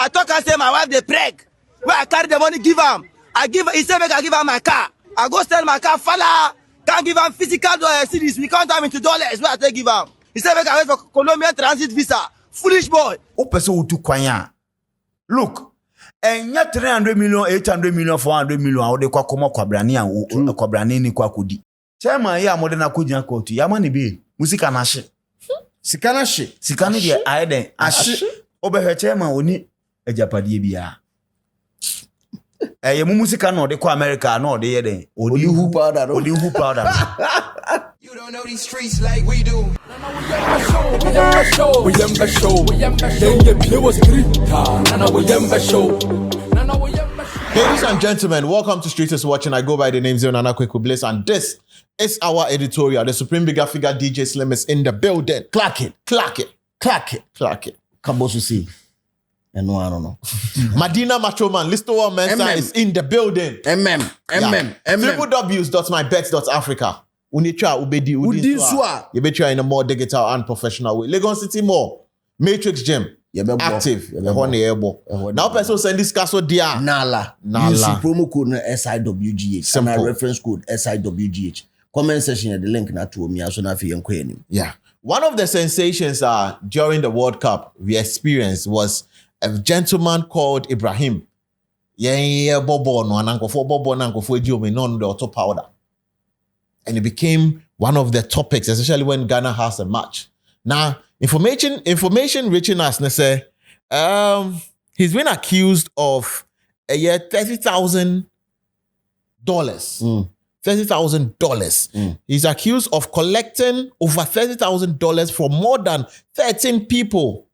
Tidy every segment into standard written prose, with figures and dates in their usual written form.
I talk and say my wife they preg. Where I carry the money, give him. He said make I give him my car. I go sell my car, fella. Can't give him physical cities. We can't have into dollars. Where I take give him. He said make I wait for Colombian transit visa. Foolish boy. O person who took kwanya. Look, and yet 300 million, 800 million, 400 million. How they kwa komo kwabrani and kwabrani ni kwa kudi. Chema ya modena kujina koti. Yamani be musika nashi. Sikana dia aiden ashi. Obe chema oni ejapadi bia. Ye musika no de kwa America no de yeden. Odi who powder. You don't know these streets like we do. Ladies and gentlemen, welcome to Streeters Watching. I go by the name Nana Kweku Bliss, and this is our editorial. The Supreme Bigger Figure DJ Slim is in the building. Clack it. Kabosu see. And no, I don't know. Madina Machoman, Listo One Mensa is in the building. www.mybets.africa. Unicha ubedi udiswa. You bet you in a more digital and professional way. Legon City Mall, Matrix Gym, active. Now person send this castle dia. Nala. Use promo code SIWGH. Simple. And reference code SIWGH. Comment section the link na to me so na fi enko enim. Yeah. One of the sensations during the World Cup we experienced was a gentleman called Ibrahim. Bobo no anankofo bobo nankofo ejiomi no the auto powder. And it became one of the topics, especially when Ghana has a match. Now, information reaching us, say, he's been accused of $30,000. $30,000. He's accused of collecting over $30,000 from more than 13 people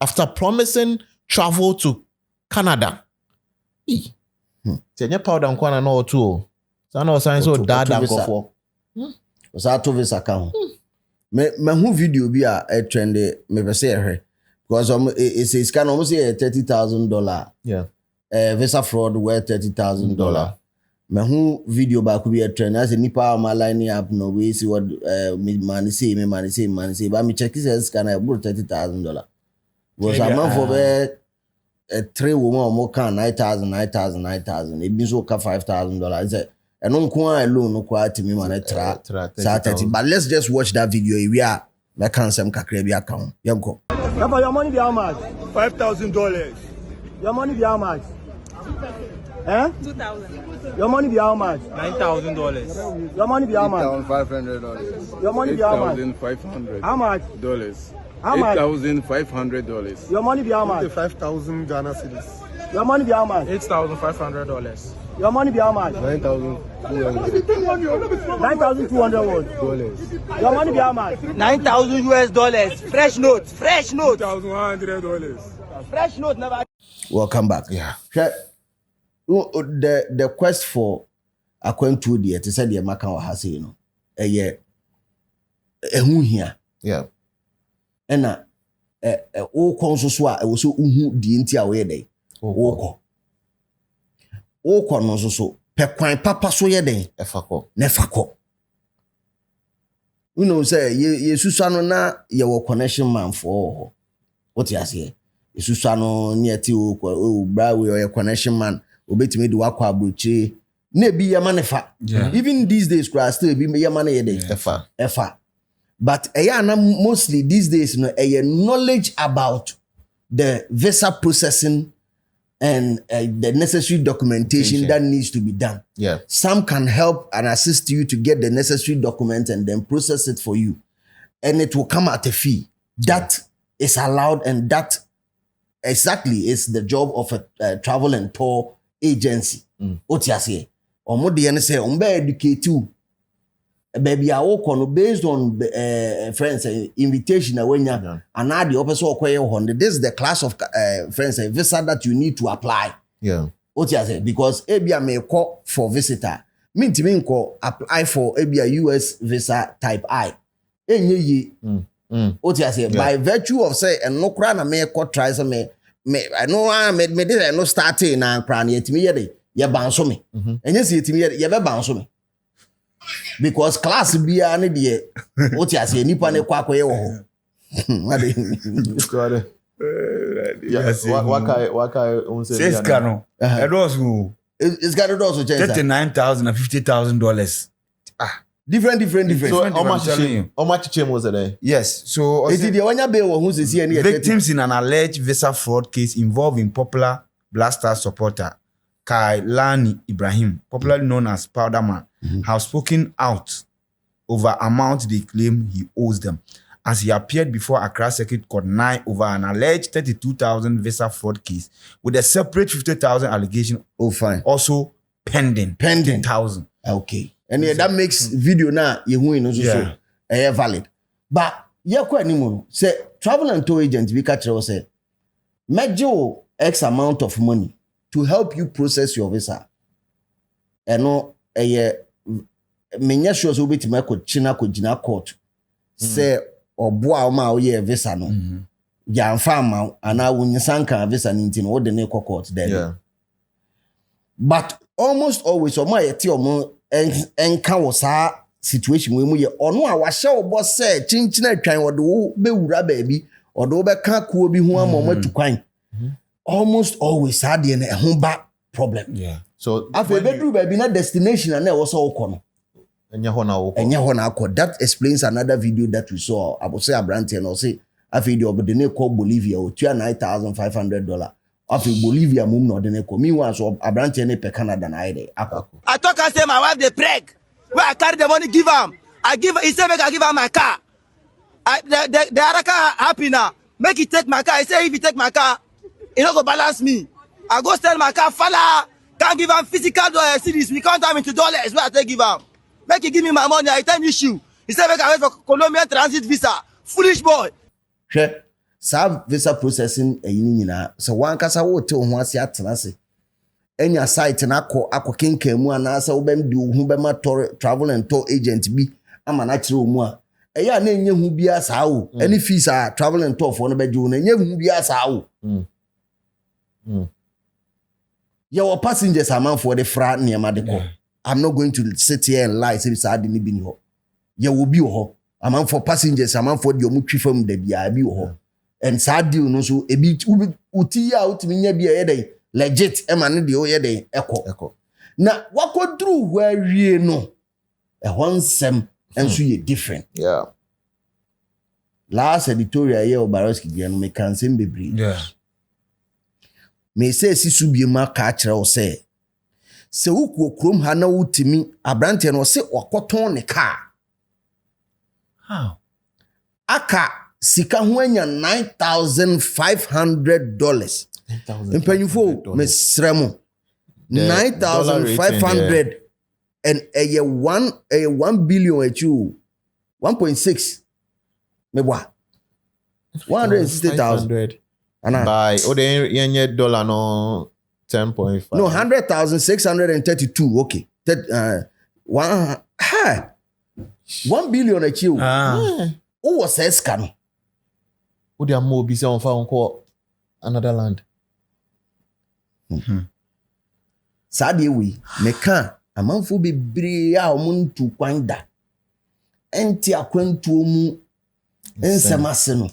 after promising travel to Canada. Tenye powder nkwana no too. Sana sign so dad and go to this account. Me who video be a trendy me be say here because it's kind of almost $30,000. Yeah. Visa fraud worth $30,000. Me who video ba could be a trend as a nipa ma line up no we see what me money say but me check this can about $30,000. Was a man for a 3 woman or more can 9,000. It means okay $5,000. And no kwa alone no kwa timi man tra 30. But let's just watch that video. We are my cancel kakre bi account. Yanko. Your money be how much? $5,000. Your money be how much? 2,000. Your money be how much? $9,000. Your money be how much? $8,500. Your money be how much? $8,500. How much? How much? $8,500. Your money be how much? 5,000 Ghana cedis. Your money be how much? $8,500. Your money be how much? $9,200. $9,200 Your money be how much? $9,000 Fresh note. $1,100. Fresh note never. Welcome back. Yeah. The quest for akwantu de te said the maka wa hase you know. Ehun hia. Yeah. Ena o konso so a wo so uhu di nti a wo ye dey. O no so pe kwan papa so ye den efako. You know say ye susano na ye wo connection man for what you say. Ye susano niati o bra we your connection man obetimi de wakwa abrochi na bi ye manefa. Even these days cry still be ye man ye dey efa. But mostly these days no knowledge about the visa processing and the necessary documentation that needs to be done. Yeah. Some can help and assist you to get the necessary document and then process it for you. And it will come at a fee. That is allowed, and that exactly is the job of a travel and tour agency. What you say? Or more than say, educate you. Baby, I work on based on friends invitation when you and now the opposite of this is the class of friends visa that you need to apply. Yeah. What you say? Because ABI may call for visitor. Mean to mean call apply for ABI US visa type I. What you say? By virtue of say and no crown may call try some me I know I made this I no starting and crown yet me ye bounce me. And you see it me ye bounce me. Because class be any day. What you say? Nipa ne kwa kwa ye wo. Yes, Waka says Cano. It was It's got it also change. $39,000 and $50,000. Different. So I'm telling you. how much change was there? Yes. So Is it the one you pay or who's the any victims in an alleged visa fraud case involving popular Black Star supporter Kailani Ibrahim, popularly known as Powder Man, have spoken out over amount they claim he owes them, as he appeared before Accra Circuit Court 9 over an alleged 32,000 visa fraud case with a separate 50,000 allegation. Oh, fine. Also pending. 10,000. Okay. And yeah, that makes video now you win also so valid. But yeah, quite anymore. Say travel and tour agent we catch us say major X amount of money to help you process your visa. And no menya sure so bit me ko china ko jina court. Say oboa ma o ye visa no. Ya mfa ma ana wonsanka visa ninti no de ne court then. Yeah. But almost always o ma yeti o mo enka wo saa situation we mu ye ono a wa hye obo say chinchina atwan wo de wo bewura baabi o de wo be ka kuo bi ho ama matu kwan. Almost always saa de na ho ba problem. Yeah. So after bedru baabi na destination na wo so wo kono. Enya ho na wo. That explains another video that we saw. I would say Abrante and say after the obedene call Bolivia o $9,500. After Bolivia mum no de ne ko meanwhile so Abrante ne pe Canada na ide akako. I talk and say my wife dey preg. Where I carry the money give am. He say make I give am my car. The other car happy now. Make he take my car. He say if he take my car, he no go balance me. I go sell my car. Fala can't give am physical cities. We can't have into dollars. Where I take give am. Make he give me my money. I tell you issue. He say make I wait for Colombian transit visa. Foolish boy. Sure. Sa visa processing eyini nyina so wankasa wo te ho ase atena se enya site na akọ kenkan mu ana sa wo bem di ho bem travel and tour agent bi ama na kire mu a eya na enye hu bia sa wo any fees a travel and tour for no be ju na enye hu bia sa wo your passengers amount for the fra niam de ko. I'm not going to sit here and lie say sa de ni bi ni ho ye wo bi ho amount for passengers amount for the omu twifam da bia bi ho. And sad deal no so ebi uti ya utimi nya bia yede legit e ma ne de o yede eko na wakodru where wie no e honsem enso ye different. Yeah. Last editorial here Obaroski dia no me cansem bebre. Yeah. Me say sisu bie ma ka kire o say se wuku okrom ha na utimi Abrante no se wakoton ne car. How? Aka sika ho anya $9,500. Impanyufo mesremo $9,500 and a 1 billion echu 1.6 mebwa 160,000 ana by the yenye dollar no 10.5 no 100,632 okay 1 billion echu o was eska no Would you more be on phone call another land? Sadie we meka amanfo bebre a omuntu kwanda enti akwantu mu ensamase no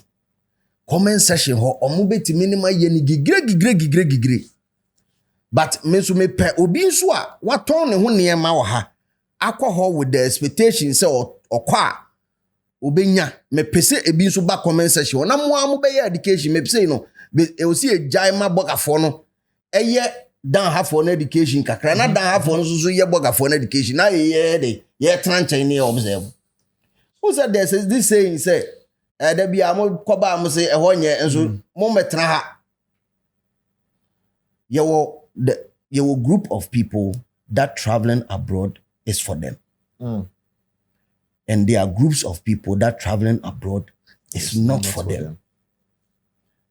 comment section ho omo betimi ne ma ye ni gigre but me so me pe obi nso a waton ne ho ne ma wo ha akọ with the expectation say okwa obenya me pese ebi nso ba comment section na mo am be education me pese no e o si ejai ma bogafo no eye dan half on education kakra na dan half on so ye bogafo na education na ye de ye tranche ni observe who said this saying say there be am koba am say e ho nye enso mo metra ha your group of people that traveling abroad is for them. And there are groups of people that traveling abroad is not for them.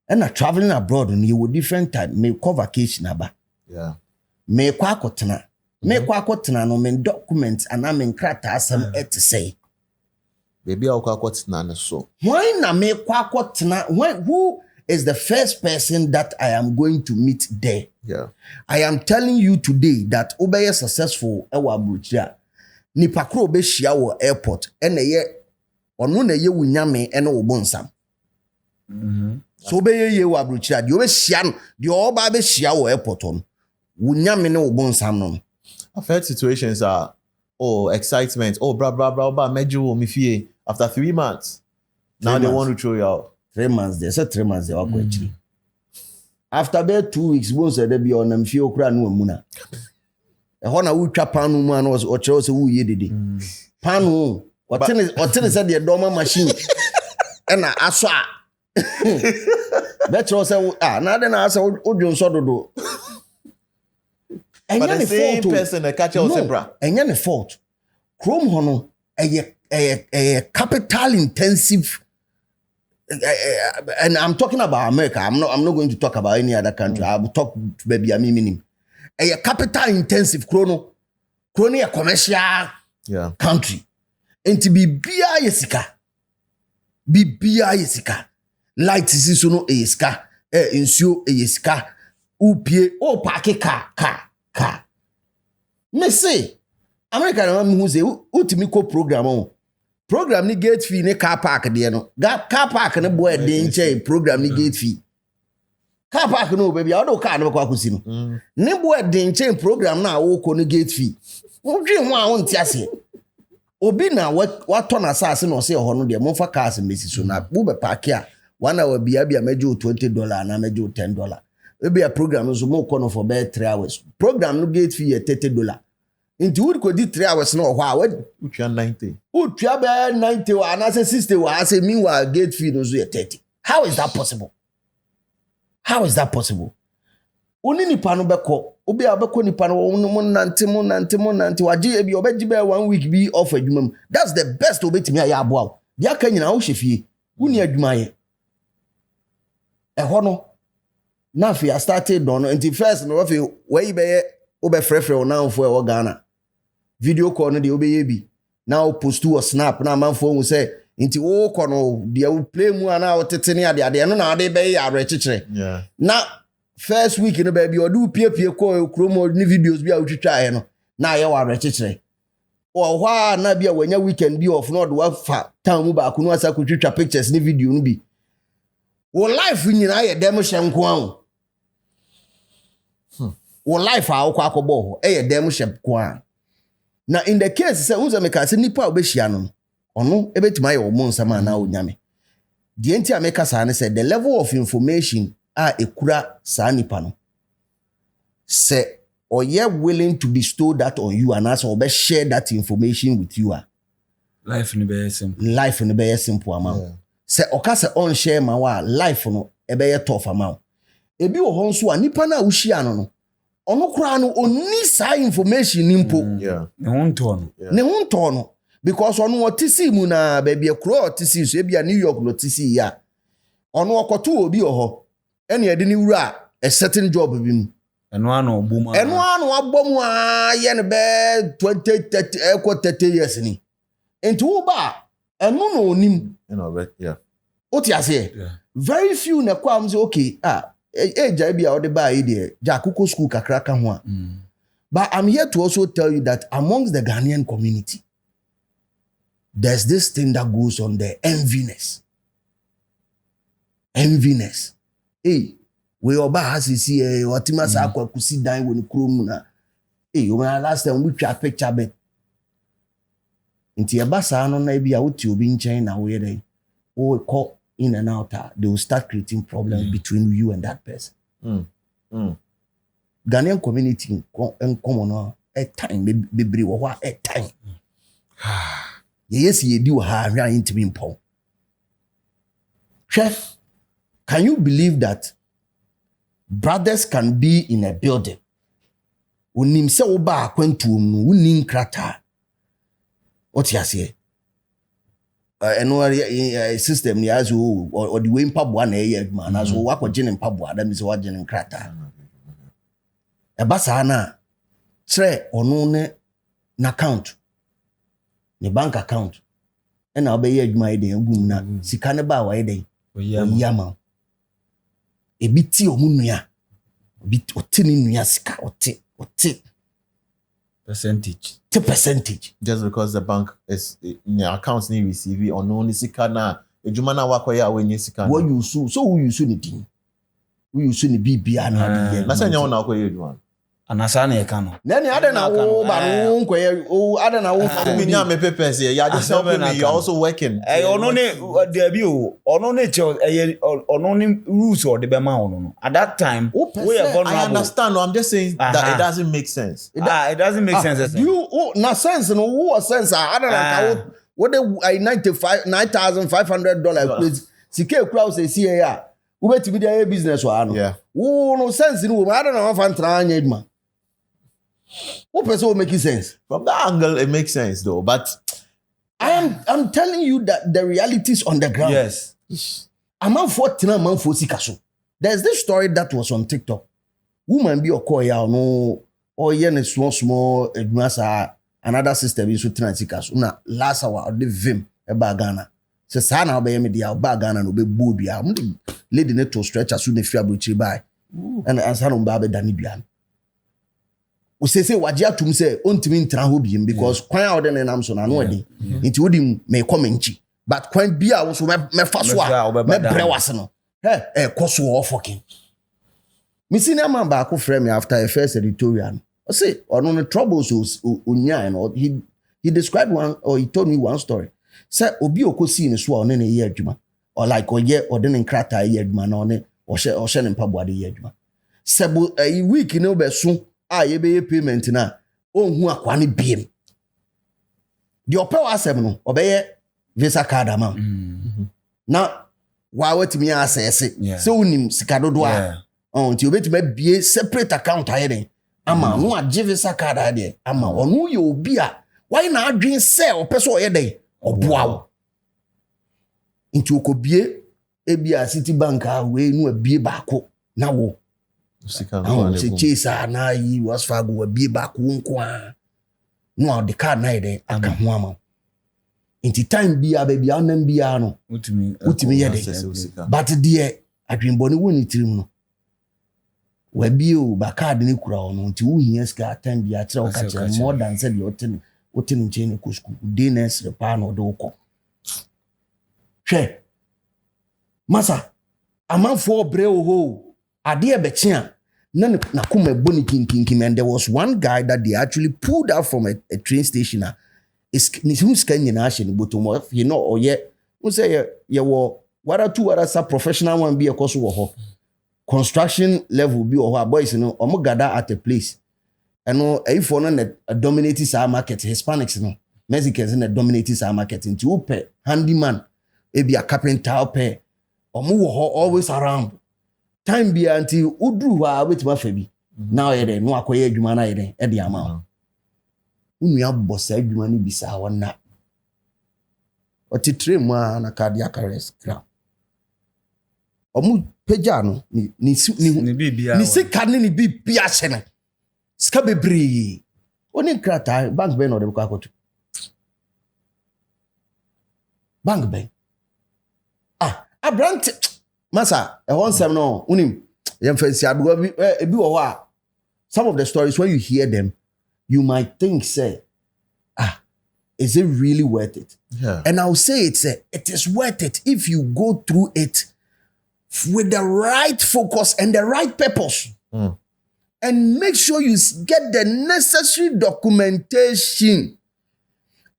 And traveling abroad, you will different time. May call vacation aba. Yeah. May kwa kotena. May kwa kotena no men documents and I mean krata some to say. Baby, I'll call kotena so. Why na may kwa kotena? Who is the first person that I am going to meet there? Yeah. I am telling you today that obeye successful ewa bruchia. Nipa kro be hia wo airport ene ye ono na ye wunyame ene wo bonsam So be ye wa abrochira de obehia no de oba behia wo airport on wo nyame ne wo bonsam no. I've heard situations are excitement, blah blah blah blah meju me fie after 3 months. Now they want to throw you out. 3 months there, say 3 months there wa kwachiri. After about 2 weeks, once they be on them feel okra no amuna. E ho na wo twa panu mu an o kire se wo ye dede. Panu o ten say the dorma machine. E na aso a. Betro say na de na asa odwo so dodo. But the same person that catch us bra. Enya ne fault. Chrome ho no a capital intensive. And I'm talking about America. I'm not going to talk about any other country. I will talk to baby minim. A capital intensive chrono a commercial country. And to be bia yesika. Light is no yesika. Insure yesika. Upie parke car. Me say America na me hu say ultimi ko program on. Program ni gate fee ni car park de no. Car park ni boy de nche program ni gate fee. Car park no baby, how do car no kwa kusi no. Ni boy de nche program na wo ko ni gate fee. Wo dwe ho a wo nti ase. Obi na what turn asase no say ho no de mo fa cars mesi so na wo be park a one hour bia mejo $20 na mejo $10. Maybe a program so mo kono for about 3 hours. Program no gate fee $30. Into would go di 3 hours no wa utwa 90. Utwa be 90 wa na say 60 wa say meanwhile gate fee no so 30. How is that possible? Oni nipa no beko, obi abeko nipa no mo nante waje e bi obeji be 1 week bi off adwuma. That's the best obetimi aye aboa. Dia ka nyina wo hwefie. Woni adwuma ye. E ho no na fi I started don until first no fi we be obe frefre now for e Ghana. Video call no de obeye bi now post to snap na manfo hu say nti wo kɔ no de wo play mu ana wo tete ne ade no na ade be ya rekekere na first week no ba bi odu piepie ko kromo ni videos bi a wo twitwa he no na ye wa rekekere o hwa na bi a wanya weekend bi off no de wa fa town mu ba ko no asa ko twitwa pictures ni video no bi wo life nyina ye dem hye nko an wo life a wo akɔbɔ ho ye dem hye nko an. Na in the case say unza meka se nipa obehia no ono ebetima ye omo nsama na onyame de enti ameka sa ne say the level of information ekura sa nipa no say oye willing to bestow that on you and also obe share that information with you life no be simple amount say oka say on share ma wa life no ebe ye tough amount ebi wo ho nso nipa na uhia no ono kura no oni sa information nimpo ne ho nto no because ono otisi mu na baby ekro otisi so ebia New York lo tisi ya ono okoto obi oho ene ede ni wura a certain job bi mu eno ano abom a ye ne be 30 years ni enti wo ba eno no onim oti ase very few na kwa am say okay age bia ode ba ide ja kuko school kakra ka ho but I'm here to also tell you that amongst the Ghanaian community there's this thing that goes on there, enviness. We oba hasisi otima sa akwa kusi dan woni krom na o na last time we twa picture be nti e ba sa no na bia wuti obi nchen na wo ye den o call in and out they will start creating problems between you and that person. Ghanaian community en common no a time bebre wo a time yes ye do ha hwa intimi mpo chef. Can you believe that brothers can be in a building unim se wo ba akwantuom no unim krata what you say system ni aso or the way mpaboa na eye adwuma na so wakogye ne mpaboa da mi se wagye ne krata e ba sa na tre ono ne na account ne bank account na obeye adwuma ide egum na sika ne ba wa ide oyama ebi ti omunua obi oti ni nua sika oti percentage just because the bank is in your accounts ni receive on only sika na Ejuma na wakoya we nyi sika. What you so who you so ni din. Who you so ni bibia na de. Na sanya na wakoya ejuma. Anasa na yeka no. Nani ada na wo ba no nkoye o ada na wo fa Me nya me papers here. You just helping me. You also working. Ono ne there be o. Ono ne ono ne rules or the be ma ono no. At that time, we are vulnerable. I understand. No, I'm just saying that it doesn't make sense. It doesn't make sense. You na sense no who sense ada na ka what the $9,500 please. Sike kura say see here. Who bet me their business wa no. Yeah. Who no sense no ada na wa fan tra anya edma. What person will make sense? From that angle, it makes sense though. But I'm telling you that the realities on the ground. Yes. There's this story that was on TikTok. Woman be a call ya no or yen small another system is with Transikasu. Na last hour of the Vim a bagana. Se sana obey me dia bagana no be bobia. Lady net to stretch as soon as you by. And answer on Babe Danibian. We say wajia tum say ontimi ntra ho biem because kwan a odene nam so na no ade nti wodi me comment but kwan bia wo so me fa so a me bre wase no koso o fucking me senior man ba ko frame after a first editorial I say ono no troubles onya and he described one or he told me one story say obi okosi ni so a one na ye adwuma or like oye odene nkrata ye adwuma na one o hye ne mpaboade ye adwuma sebo a week no be so ye be payment na onhu akwa ne biem de opewa asem no obeye visa card ama na wa watimi access se unim sika dodo a nti obetime bie separate account ayede ama no age visa card ade ama onu ye obi a why na adwen se opeso oyede oboawo nti okobie ebia Citibank a we nu abie baako na wo se chesa na yi was fago wa bie baako nko a no the card na ide aka ho ama inti time bia ba bia nam bia no utimi yede but there adwenbone woni tirim no wa bie o ba card ni kura ono nti wo hia ska time bia kira o ka kira more than said you otin nche ko school dns repa no do ko hwe masa amanfo bre o ho ade be chia na kuma boni kinkin and there was one guy that they actually pulled out from a train station is who's can you bottom you know or yet we say you were two other professional one be a course of construction level be or boys you know or gather at a place and no if one a dominated our market Hispanics no Mexicans in a dominated our market into pay handyman maybe a carpenter pay or always around time be until udru wa with ma fabi now yede no akoye adwuma na yede e de ama unu abosa adwuma ni bisa wona otitre mu na cardiac arrest gra omu peja no ni sika ni bibia hye ska bebre oni krata bank be no de ko akoto bank be abrant masa nsem no unim yemfansi adugo bi wo ho some of the stories when you hear them you might think say is it really worth it? Yeah. And I'll say it is worth it if you go through it with the right focus and the right purpose. And make sure you get the necessary documentation.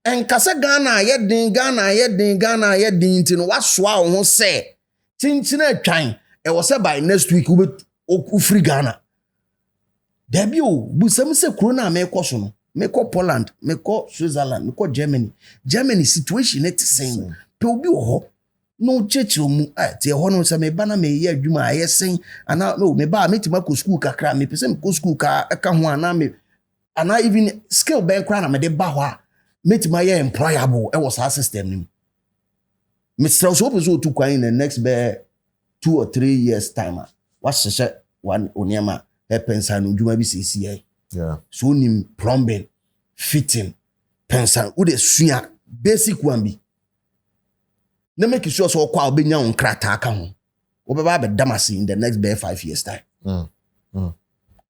And kasa Ghana yedin tin waswa wo say tintina twan e was by next week we free Ghana. Debi o busam se corona me koso no me ko Poland me ko Switzerland me ko Germany situation it same pe obi ho no church mu te ho no se me bana me ye adwuma ayesen ana me ba metima ko school kakra me pese me ko school ka ho ana even skill ben kra na me de ba ho a metima ye employable e was our system nim me stress so peso to kwan in the next 2 or 3 years time what se one oniama e pensa no dwuma bi sisi yeah so nim plumbing fitting pensa wo de sua basic one bi na make sure so kwa obenya on krata aka ho wo be ba damasi in the next 5 years time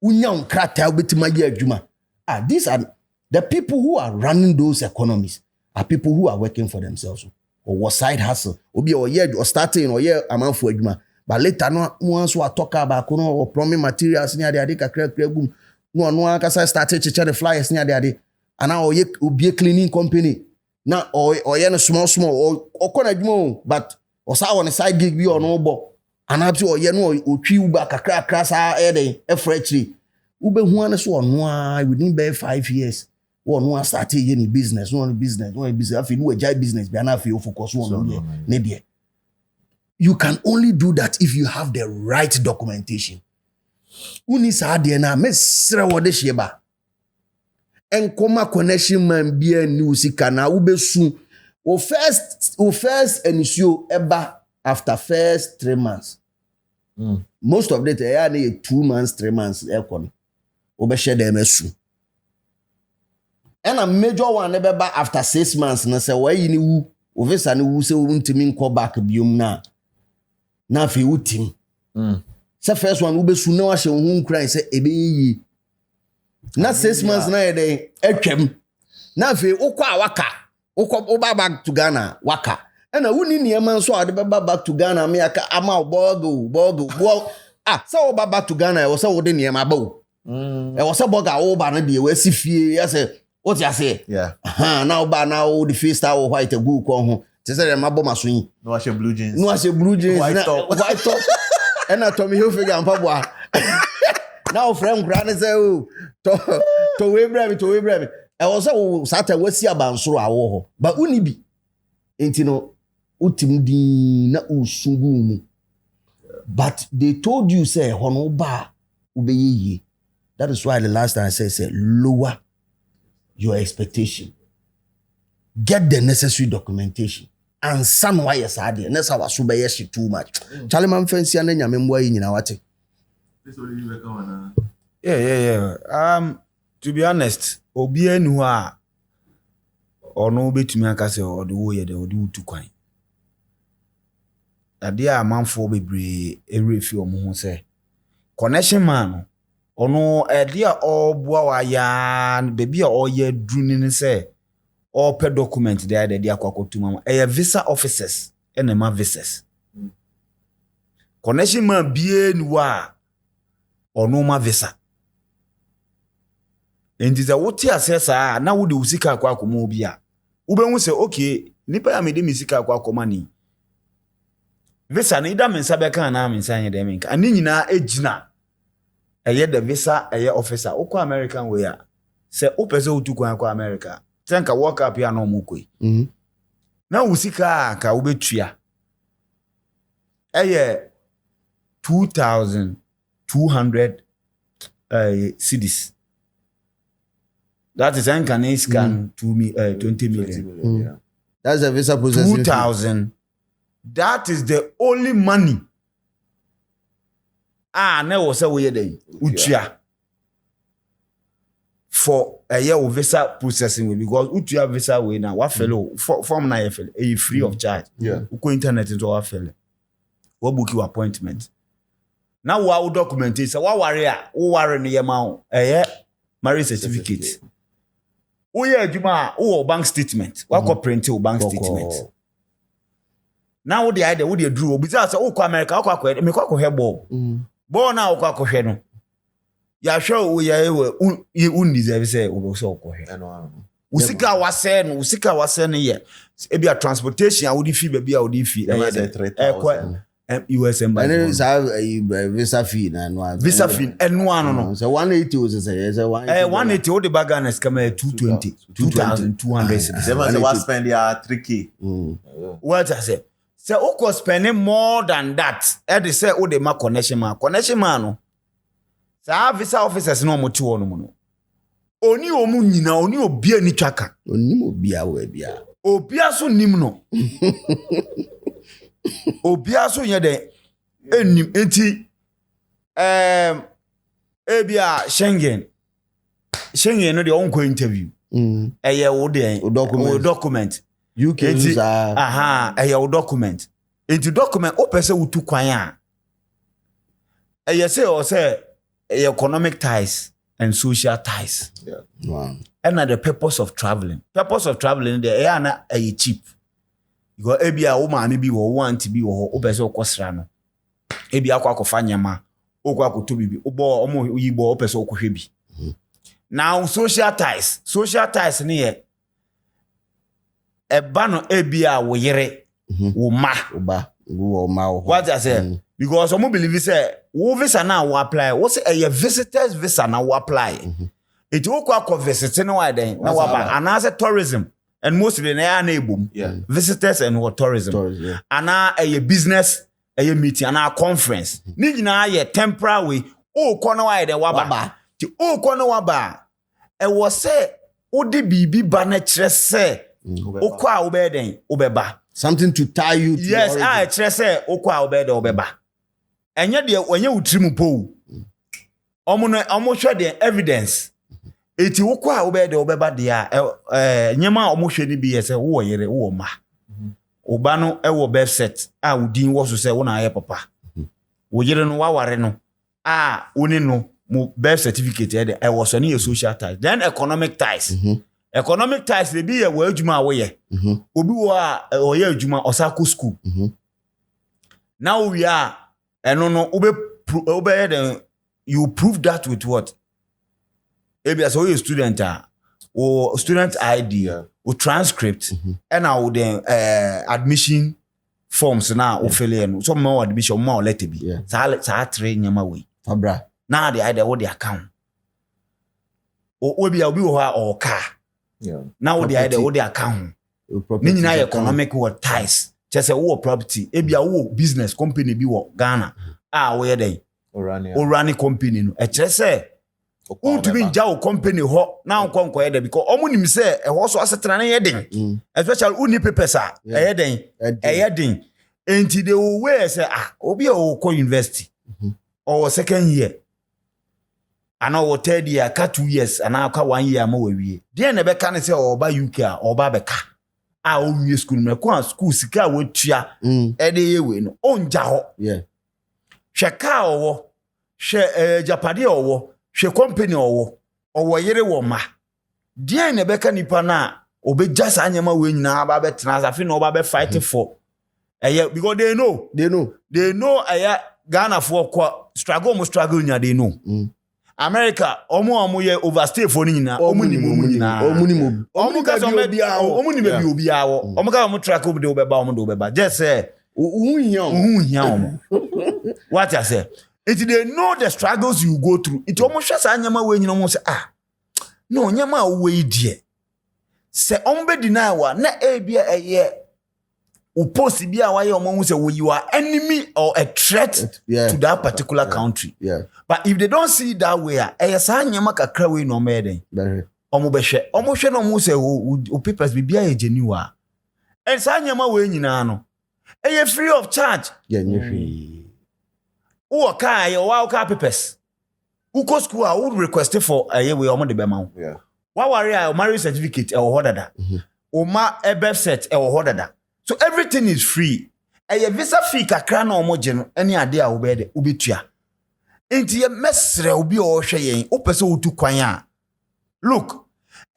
unya on krata obetima ye adwuma these are the people who are running those economies are people who are working for themselves or side hustle. Obi or year or starting or year a month for adwuma. But later no once we talk about or plumbing materials near the kakra boom. No akasa started to the flyers near the and now ye be a cleaning company. Now or no small or corner adwuma but or sa on a side gig be or no bo. And up to or ye no o twi uba kakra krasa e freshly. Ube huane so no within be 5 years. One started any business, no business. I feel no jai business, but I feel focus on you can only do that if you have the right documentation. Uni sa de na mesra wo de sheba. Enkoma connection man bia ni usika na ubesu. O first enisio eba after first 3 months. Most of it ya na 2 months, 3 months ekon. Obe share dem esu. And a major one never back after 6 months. Na say why you wu ovesa ni wu say untimi nko back biom na fi utim. Say first one ube su na wa she hu nkran say ebe yi. Na 6 months na dey etwam. Na fi ukwa awaka. Ukwa back to Ghana waka. And a wuni niema so ade back to Ghana me aka ama bogo. Say o back to Ghana o say wo de niema ba o. E wo say boga o ba na de we si fie ya say what you say? Yeah. Now the face style white a good con home. They say my bomb swing. No, I blue jeans. White top. And I told me you figure and papa. Now friend granny say to we brave. I was so Saturday we see about so awo. But unibi. Intino utim di na usungu. But they told you say hono ba ubeye. That is why the last time I said lower your expectation. Get the necessary documentation. And some why yes I did. That's how I should be too much. Charlie man fancy and then you remember in what? Yeah. To be honest, obi enu a ono betumi aka se o de wo ye de o de utu kwan. Ade a manfo bebre erefi o mo ho se connection man ono ade a obua wa ya baby a oye dru ni se o pe document there de akwakotu mama e visa officers ene ma visas connection man bie ni wa ono ma visa endiza woti asesa na wo de usika akwakomo obi a wo be hu se okay nipa ya me de misika akwakomo ni visa ni da mensa be kan na mensa nye de menka ani nyina ejina eye the visa eye officer ukwa American way a se upese utukwa akwa America tenka work up ya no mukwe na usika ka ubetua eye 2,200 cedis. That is can scan 20 million. Yeah. That's a visa processing 2,000. That is the only money. Never say we dey utua for a year of visa processing because utua visa we now what fellow form na fellow e free of charge. Yeah. Uko internet into our fellow. We book your appointment. Now we document it. So what worry no yema marriage certificate. Juma bank statement. What print your bank statement. Now the idea we drew because say America me kwa hebo. Born now kwa no. Ya show we undeserve say we so kwa he. Usika wase no ye. E be a transportation a would fee baby a would fee. US and then it's a visa fee and visa fee and one so 180 was say 180 all the baggers come 220 2,200 they must spend their 3K. What I say say o spending more than that they say o the ma connection man no say visa officers no mo ti wono mo no oni omu nyina oni obi ani twaka oni obi a we bia obi aso nim no obia so ye de enim enti ebia Schengen no de onko interview eye wo de document UK visa eye wo document enti document o pese wutu kwan a eye say o say economic ties and social ties. Wow. And the purpose of traveling the eye na eye cheap Because ebia wo maame bi wo want bi wo ho obese okosra no ebia akwa nyama okwa akoto bibi obo omo yibo opese okohwe bi. Now social ties ne ye eba no ebia wo yere wo ma what I say because some believe say wo visa na wo apply wo say a visitors visa na wo apply it okwa visit no why then na wo ba and as tourism and mostly na ebom visitors and what tourism yeah. And a business a meeting and a conference ni nyina ye temporary o ko no why then waba ti o ko no waba e wo say o de bibi ba na kire say o ko a wo be den o be ba something to tie you to. Yes, I kire say o ko a wo be den o be ba enye de onye utrim po omo hwe de evidence eti wokwa obede obeba dia nyema omohwe ni bi yese wo yere wo ma oba no ewo birth set a udin wo so se wo na aye papa wo yere no waware no oni no mo birth certificate e de ewo so ne social ties then economic ties economic ties le bi ye wo adwuma wo ye obi wo a oye adwuma osako school now we are eno no obe den you prove that with what maybe as a student or student ID or transcript and I would admission forms now or fill in some more admission more let it be so train your way fabra now the idea what the account or be or car now the idea what the account meaning economic what ties just a war property maybe a business company be what Ghana where they or running company no say untumi nja company ho na nkonko yede because omunim say e ho so asetena na yeden especially uni papers yeden enti they will wear say obi o ko university or second year ana o third year ka 2 years ana ka 1 year ma wawie dey na be ka ne say oba UK oba be ka o wie school me ko school sika wotua e dey yewe no onja ho hwe ka owo hwe japade owo hwe company owo yere wo ma die na beka nipa na obeja sa anyama we nyina ba betena afi na oba be fight for because they know aya Ghana for struggle nya they know America omo ye overstay for nyina omo ka so be bia omo ni be obi awo omo ka omo track obi de obeba omo de obeba just say uhun omo what I say it they know the struggles you go through. It almost just anyama we nyina mo say no nyama we die. Se ombe deny wa na bia u post bia wa ye omo say you are enemy or a threat to that particular country. But if they don't see it that way sa nyama kakra we no me den. Omo be hwe no mo say o papers bia ye genuine. And sa nyama we nyina no free of charge. Who car your car papers? Who go school? I would request for a year we are on the bema. What worry our marriage certificate or order or ma a birth set or order. So everything is free. A visa fee kakra no homogen any idea obede ubitua. Inti ye mesre obi o hwe o pese o tu kwan. Look,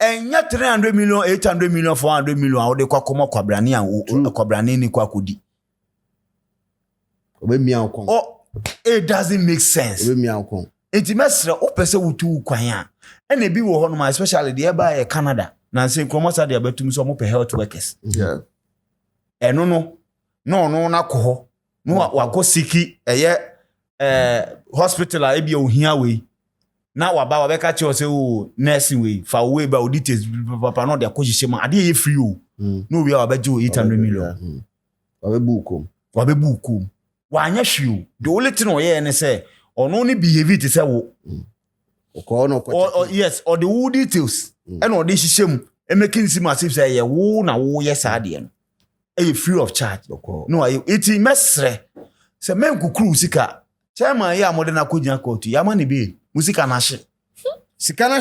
enya 300 million, 800 million, 400 million o de kwa komo kwabrani kwabrani ni kwa kudi. It doesn't make sense. It mesre o pese wutu kwan and e bi wo ho no especially the eba Canada na say kromosa de abatum so mo pe health workers. No na ko ho no wa go siki hospital a ebi ohia we na wa ba wa be ka che o say o nursing we fa we ba o details papa no de akojise ma ade ye free o no we wa ba je 800 million wa be bukom wanya hwiu the only thing o ye ne say ono ni behave it say wo yes or the wood details and all this shame e making seem as if say wo na wo yes ade no e free of charge no it mesre say men kukuru sika chairman ya modern akogina court ya ma ne be musika na hye sika na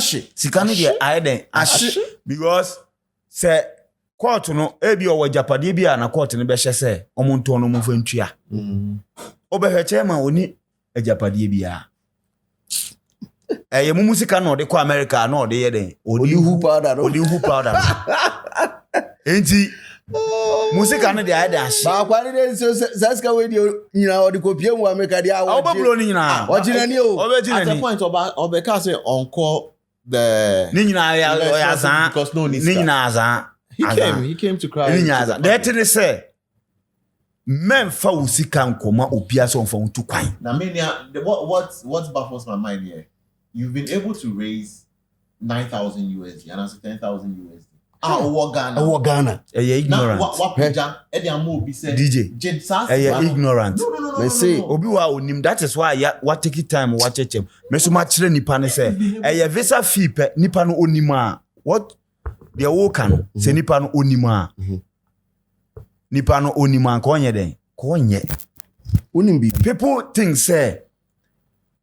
de aiden ahye because say court no ebi o wajapade bi na court ne be hye say omonto no mo fantua obehwe chairman oni ajapade bi a mu musika no de ko America no de ye den odi hu powder enti Musika no de ayɛ da Ba kwani de so saska we de nyina odi kopie mu America de awo. Obablo ni nyina. Ojinani o. Obejina At a ni. point, Obeka say encore the. Ni nyina ya azan. Because no Ni nyina azan. He came to cry. Ni nyina azan. That thing say men fa usika nkoma opia so mfa ntu kwan. Now, Mania, what baffles my mind here? You've been able to raise 9,000 USD and also 10,000 USD. Owo Ghana. Ignorant. What DJ. Ignorant. No. Me say Obi wa onim, that is why what take it time what check him. Me so much nipa ne say visa fee pe nipa no onima. What the work no say nipa no onima. Nipa no onima ko onye den. Ko onye. unim bi. People think say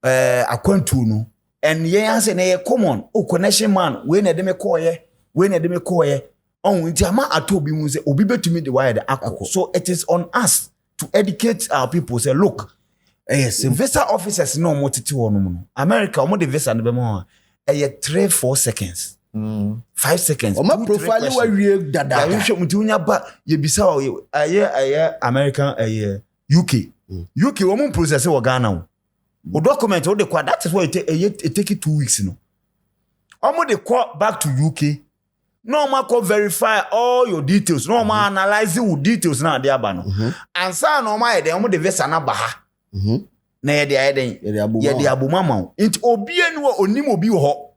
akwantu no and ye answer na common. Oh connection man we na dem call ye. We na dem call ye. On nti ama atobi mu say obi betumi de wire the akko. So it is on us to educate our people. Say look, yes, visa officers no mo titi wo no. America omo de visa no be mo 3-4 seconds. 5 seconds. Oma profile wa wie dada. Ya hwe muti unya ba ye bisa o American UK. UK omo process wo Ghana wo. O document o de kwa that is why it take 2 weeks no. Omo de call back to UK. No ma ko verify all your details. No ma analyze your details na de aba no. Ansa no ma ye de omo de visa na ba ha. Na ye de ayeden. Ye de abumama. Nti obi enu onim obi ho.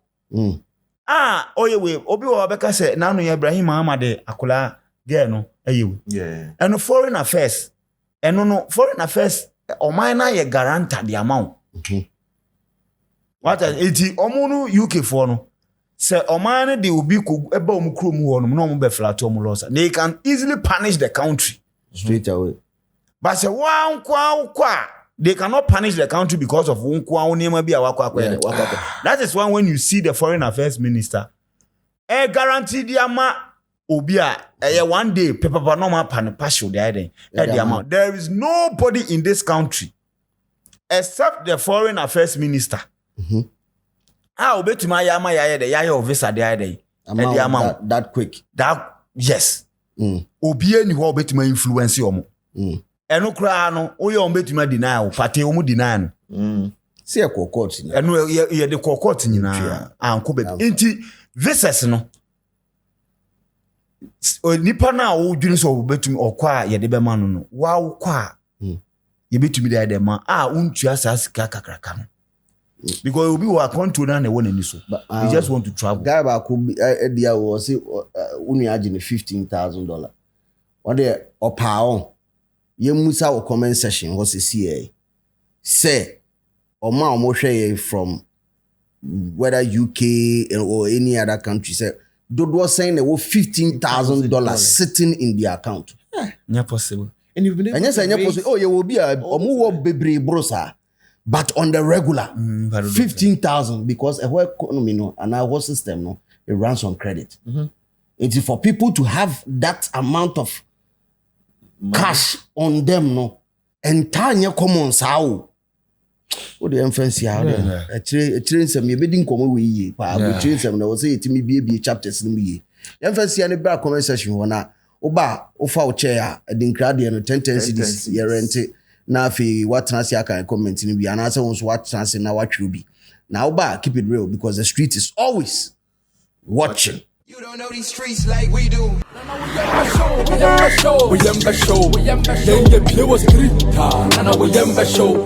Oye we obi wo beka say na no Ibrahim Ahmad akola girl no ayewe. Yeah. And foreign affairs. And no foreign affairs o man na ye guarantee the amount. What is omo no UK for no. Say Oman de obi ko eba omu krom ho no no be flat omu loss. They can easily punish the country Straight away. but say one kwa they cannot punish the country because of one kwa onema bi awakwa. That is why when you see the foreign affairs minister guarantee the amount obi a one day paper no ma partial the amount. There is nobody in this country except the foreign affairs minister. Obetuma yama yaye de yaye visa de ayede the amount that quick. that yes obi eni ho obetuma influence omo eno kra no oye obetuma deny o party omo deny no See a court. eno ye de court nyina anko be nti visas no nipa na wo dwene so obetuma okwa ye de be ma no wa wo kwa ye betumi de ayede ma untua sa sika kakraka no. Because we were control and one in so. We just want to travel. Guy ba could be dia was say unu agene $15,000. What the opa on. Ye musa o comment section was see say o ma o mo hwe from whether UK or any other country say dodo saying they were $15,000 sitting in their account. Not possible. And you've been able And yes, I possible. Oh, you will be a more bebre brosa. But on the regular, 15,000 because a whole economy no and our whole system no it runs on credit. It's for people to have that amount of cash on them no entire common sao. What the inference here? A train some you bidding come we ye. Pa train some na was say it me be chapters no ye. Inference here the back comment section wana oba ofa o chair the crowd no 10 cedis ye rent. Na fi what transi aka comment ni bi anase won so what transi na watchru bi now ba keep it real because the street is always watching. You don't know these streets like we do. We show.